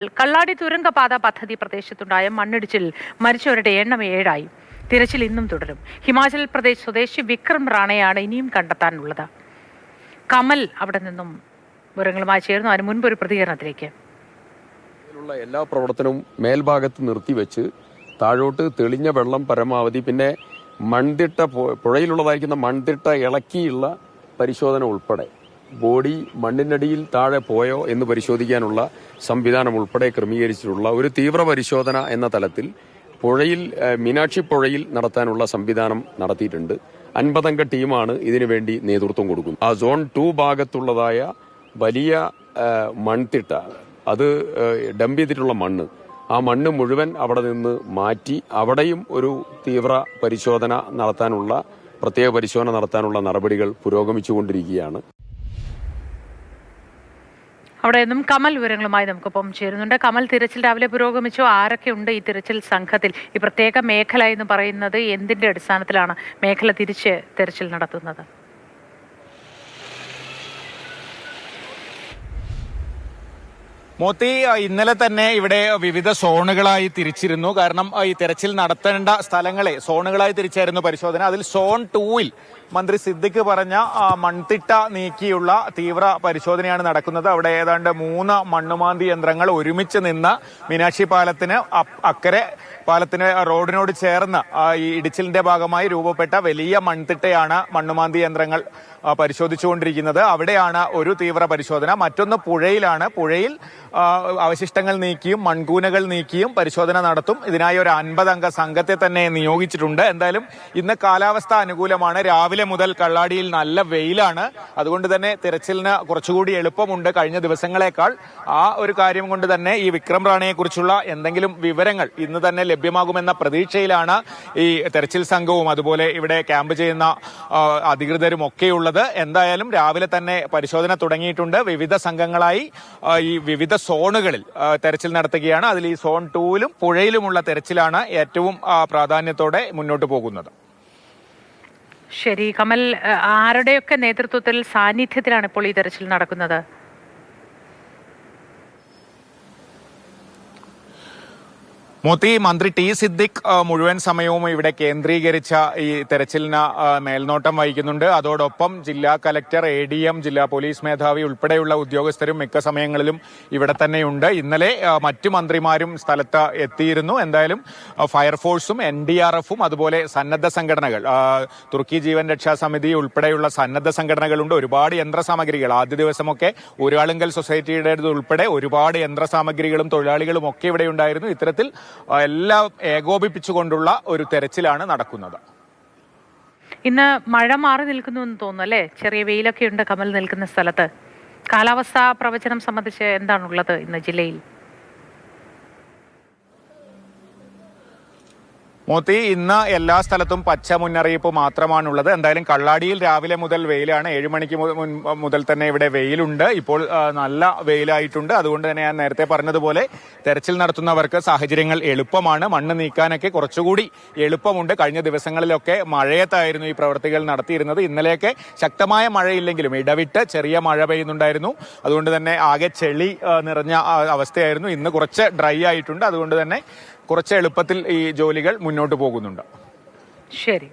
കള്ളാടി തുരങ്കപാത പദ്ധതി പ്രദേശത്തുണ്ടായ മണ്ണിടിച്ചിൽ മരിച്ചവരുടെ എണ്ണം 7 തിരച്ചിൽ ഇന്നും തുടരും. ഹിമാചൽ പ്രദേശ് സ്വദേശി വിക്രം റാണയാണ് ഇനിയും കണ്ടെത്താനുള്ളത്. കമൽ അവിടെ നിന്നും വിവരങ്ങളുമായി ചേർന്നു. അതിന് മുൻപ് ഒരു പ്രതികരണത്തിലേക്ക്. എല്ലാ പ്രവർത്തനവും മേൽഭാഗത്ത് നിർത്തിവെച്ച് താഴോട്ട് തെളിഞ്ഞ വെള്ളം പരമാവധി, പിന്നെ മൺതിട്ട പുഴയിലുള്ളതായിരിക്കുന്ന മൺതിട്ട ഇളക്കിയുള്ള പരിശോധന ഉൾപ്പെടെ ബോഡി മണ്ണിനടിയിൽ താഴെ പോയോ എന്ന് പരിശോധിക്കാനുള്ള സംവിധാനം ഉൾപ്പെടെ ക്രമീകരിച്ചിട്ടുള്ള ഒരു തീവ്ര പരിശോധന എന്ന തലത്തിൽ പുഴയിൽ മീനാക്ഷി പുഴയിൽ നടത്താനുള്ള സംവിധാനം നടത്തിയിട്ടുണ്ട്. 50 അംഗ ടീമാണ് ഇതിനുവേണ്ടി നേതൃത്വം കൊടുക്കുന്നത്. ആ സോൺ 2 ഭാഗത്തുള്ളതായ വലിയ മൺതിട്ട, അത് ഡംപ് ചെയ്തിട്ടുള്ള മണ്ണ്, ആ മണ്ണ് മുഴുവൻ അവിടെ നിന്ന് മാറ്റി അവിടെയും ഒരു തീവ്ര പരിശോധന നടത്താനുള്ള പ്രത്യേക പരിശോധന നടത്താനുള്ള നടപടികൾ പുരോഗമിച്ചുകൊണ്ടിരിക്കുകയാണ്. അവിടെ നിന്നും കമൽ വിവരങ്ങളുമായി നമുക്കൊപ്പം ചേരുന്നുണ്ട്. കമൽ, തിരച്ചിൽ രാവിലെ പുരോഗമിച്ചു. ആരൊക്കെ ഉണ്ട് ഈ തിരച്ചിൽ സംഘത്തിൽ? ഈ പ്രത്യേക മേഖല എന്ന് പറയുന്നത് എന്തിന്റെ അടിസ്ഥാനത്തിലാണ് മേഖല തിരിച്ച് തിരച്ചിൽ നടത്തുന്നത്? മോത്തി, ഇന്നലെ തന്നെ ഇവിടെ വിവിധ സോണുകളായി തിരിച്ചിരുന്നു. കാരണം ഈ തെരച്ചിൽ നടത്തേണ്ട സ്ഥലങ്ങളെ സോണുകളായി തിരിച്ചായിരുന്നു പരിശോധന. അതിൽ സോൺ 2-ൽ മന്ത്രി സിദ്ദിഖ് പറഞ്ഞ മൺതിട്ട നീക്കിയുള്ള തീവ്ര പരിശോധനയാണ് നടക്കുന്നത്. അവിടെ ഏതാണ്ട് 3 മണ്ണുമാന്തി യന്ത്രങ്ങൾ ഒരുമിച്ച് നിന്ന് മീനാക്ഷി പാലത്തിന് അക്കരെ പാലത്തിന് റോഡിനോട് ചേർന്ന് ഈ ഇടിച്ചിലിന്റെ ഭാഗമായി രൂപപ്പെട്ട വലിയ മൺതിട്ടയാണ് മണ്ണുമാന്തി യന്ത്രങ്ങൾ പരിശോധിച്ചുകൊണ്ടിരിക്കുന്നത്. അവിടെയാണ് ഒരു തീവ്ര പരിശോധന. മറ്റൊന്ന് പുഴയിലാണ്. പുഴയിൽ അവശിഷ്ടങ്ങൾ നീക്കിയും മൺകൂനകൾ നീക്കിയും പരിശോധന നടത്തും. ഇതിനായി ഒരു 50 അംഗ സംഘത്തെ തന്നെ നിയോഗിച്ചിട്ടുണ്ട്. എന്തായാലും ഇന്ന് കാലാവസ്ഥ അനുകൂലമാണ്. രാവിലെ മുതൽ കള്ളാടിയിൽ നല്ല വെയിലാണ്. അതുകൊണ്ട് തന്നെ തിരച്ചിലിന് കുറച്ചുകൂടി എളുപ്പമുണ്ട് കഴിഞ്ഞ ദിവസങ്ങളെക്കാൾ. ആ ഒരു കാര്യം കൊണ്ട് തന്നെ ഈ വിക്രം റാണയെ കുറിച്ചുള്ള എന്തെങ്കിലും വിവരങ്ങൾ ഇന്ന് തന്നെ ലഭ്യമാകുമെന്ന പ്രതീക്ഷയിലാണ് ഈ തെരച്ചിൽ സംഘവും അതുപോലെ ഇവിടെ ക്യാമ്പ് ചെയ്യുന്ന അധികൃതരും ഒക്കെയുള്ളത്. എന്തായാലും രാവിലെ തന്നെ പരിശോധന തുടങ്ങിയിട്ടുണ്ട്. വിവിധ സംഘങ്ങളായി ഈ വിവിധ സോണുകളിൽ തെരച്ചിൽ നടത്തുകയാണ്. അതിൽ ഈ സോൺ 2-ലും പുഴയിലുമുള്ള തെരച്ചിലാണ് ഏറ്റവും പ്രാധാന്യത്തോടെ മുന്നോട്ട് പോകുന്നത്. ശരി കമൽ, ആരുടെയൊക്കെ നേതൃത്വത്തിൽ സാന്നിധ്യത്തിലാണ് ഇപ്പോൾ ഈ തെരച്ചിൽ നടക്കുന്നത്? മോത്തി, മന്ത്രി ടി സിദ്ദിഖ് മുഴുവൻ സമയവും ഇവിടെ കേന്ദ്രീകരിച്ച ഈ തെരച്ചിലിന് മേൽനോട്ടം വഹിക്കുന്നുണ്ട്. അതോടൊപ്പം ജില്ലാ കലക്ടർ, ADM, ജില്ലാ പോലീസ് മേധാവി ഉൾപ്പെടെയുള്ള ഉദ്യോഗസ്ഥരും മിക്ക സമയങ്ങളിലും ഇവിടെ തന്നെയുണ്ട്. ഇന്നലെ മറ്റു മന്ത്രിമാരും സ്ഥലത്ത് എത്തിയിരുന്നു. എന്തായാലും ഫയർഫോഴ്സും NDRF-ഉം അതുപോലെ സന്നദ്ധ സംഘടനകൾ, തുർക്കി ജീവൻ രക്ഷാ സമിതി ഉൾപ്പെടെയുള്ള സന്നദ്ധ സംഘടനകളുണ്ട്. ഒരുപാട് യന്ത്രസാമഗ്രികൾ, ആദ്യ ദിവസമൊക്കെ ഊരാളുങ്കൽ സൊസൈറ്റിയുടേത് ഉൾപ്പെടെ ഒരുപാട് യന്ത്രസാമഗ്രികളും തൊഴിലാളികളും ഒക്കെ ഇവിടെ ഉണ്ടായിരുന്നു. ഇത്തരത്തിൽ എല്ലാം ഏകോപിപ്പിച്ചുകൊണ്ടുള്ള ഒരു തെരച്ചിലാണ് നടക്കുന്നത്. ഇന്ന് മഴ മാറി നിൽക്കുന്നു എന്ന് തോന്നുന്നു അല്ലേ? ചെറിയ വെയിലൊക്കെ ഉണ്ട് കമൽ നിൽക്കുന്ന സ്ഥലത്ത്. കാലാവസ്ഥാ പ്രവചനം സംബന്ധിച്ച് എന്താണുള്ളത് ഇന്ന് ജില്ലയിൽ? മോത്തി, ഇന്ന് എല്ലാ സ്ഥലത്തും പച്ച മുന്നറിയിപ്പ് മാത്രമാണുള്ളത്. എന്തായാലും കള്ളാടിയിൽ രാവിലെ മുതൽ വെയിലാണ്. 7 മണിക്ക് മുതൽ തന്നെ ഇവിടെ വെയിലുണ്ട്. ഇപ്പോൾ നല്ല വെയിലായിട്ടുണ്ട്. അതുകൊണ്ട് തന്നെ ഞാൻ നേരത്തെ പറഞ്ഞതുപോലെ തെരച്ചിൽ നടത്തുന്നവർക്ക് സാഹചര്യങ്ങൾ എളുപ്പമാണ്. മണ്ണ് നീക്കാനൊക്കെ കുറച്ചുകൂടി എളുപ്പമുണ്ട്. കഴിഞ്ഞ ദിവസങ്ങളിലൊക്കെ മഴയത്തായിരുന്നു ഈ പ്രവൃത്തികൾ നടത്തിയിരുന്നത്. ഇന്നലെയൊക്കെ ശക്തമായ മഴയില്ലെങ്കിലും ഇടവിട്ട് ചെറിയ മഴ പെയ്യുന്നുണ്ടായിരുന്നു. അതുകൊണ്ട് തന്നെ ആകെ ചെളി നിറഞ്ഞ അവസ്ഥയായിരുന്നു. ഇന്ന് കുറച്ച് ഡ്രൈ ആയിട്ടുണ്ട്. അതുകൊണ്ട് തന്നെ കുറച്ച് എളുപ്പത്തിൽ ഈ ജോലികൾ മുന്നോട്ട് പോകുന്നുണ്ട്. ശരി.